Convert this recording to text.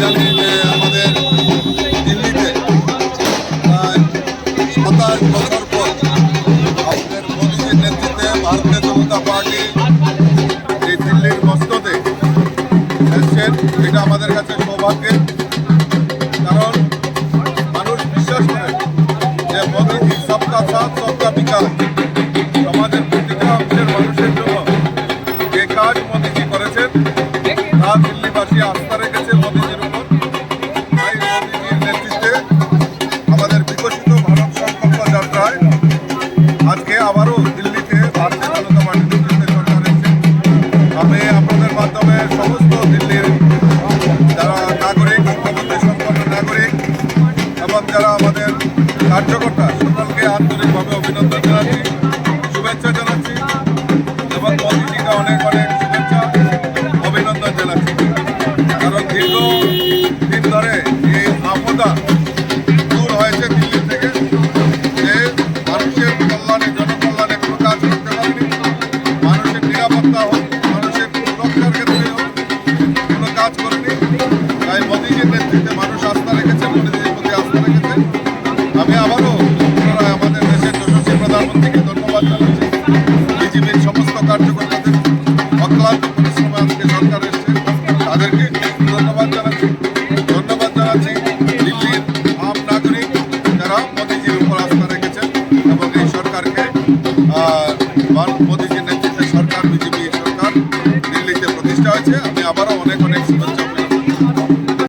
জানি যে আমাদের দিল্লিতে প্রায় 27 বছর পর আমাদের মোদীজির নেতৃত্বে ভারতীয় জনতা পার্টি এই দিল্লির মস্ততে এসছেন। এটা আমাদের কাছে সৌভাগ্যের, কারণ মানুষ বিশ্বাস করে যে মোদীজি সবকা সাথ সবকা বিকাশ, সমাজের প্রতিটা অংশের মানুষের জন্য যে কাজ মোদীজি করেছেন তা দিল্লিবাসী আস্থা রেখেছে মোদীজির উপর। তাই মোদীজির নেতৃত্বে আমাদের বিকশিত ভারত সংকল্প যাত্রায় আজকে আবারও দিল্লিতে ভারতীয় জনতা পার্টির নেতৃত্বে সরকার এসেছে। আমি আপনাদের মাধ্যমে সমস্ত দিল্লির যারা নাগরিক, ক্ষমতা সম্পন্ন নাগরিক এবং যারা আমাদের কার্যকর্তা সকলকে আন্তরিকভাবে অভিনন্দন জানাচ্ছি, শুভেচ্ছা জানাচ্ছি এবং মোদীজিকে অনেক অনেক শুভেচ্ছা অভিনন্দন জানাচ্ছি। কারণ দীর্ঘদিন ধরে এই আপদা দূর হয়েছে দিল্লি থেকে, যে মানুষের কল্যাণে জনকল্যাণে কোনো কাজ করতে পারেনি, মানুষের নিরাপত্তা হোক, মানুষের সুরক্ষার ক্ষেত্রে হোক, কোনো কাজ করেনি। তাই মোদীজির নেতৃত্বে মানুষ আস্থা রেখেছে, মোদীজির প্রতি আস্থা রেখেছে। আমি আবারও পুনরায় আমাদের দেশের যশস্বী প্রধানমন্ত্রীকে ধন্যবাদ জানাচ্ছি। বিজেপির সমস্ত কার্যকর্তাদের অক্লান্ত পরিশ্রমে আজকে সরকার এসছে, তাদেরকে ধন্যবাদ জানাচ্ছি। ধন্যবাদ জানাচ্ছি দিল্লির আম নাগরিক যারা মোদীজির উপর আস্থা রেখেছেন এবং এই সরকারকে মোদীজির নেতৃত্বে সরকার, বিজেপি সরকার দিল্লিতে প্রতিষ্ঠা হয়েছে।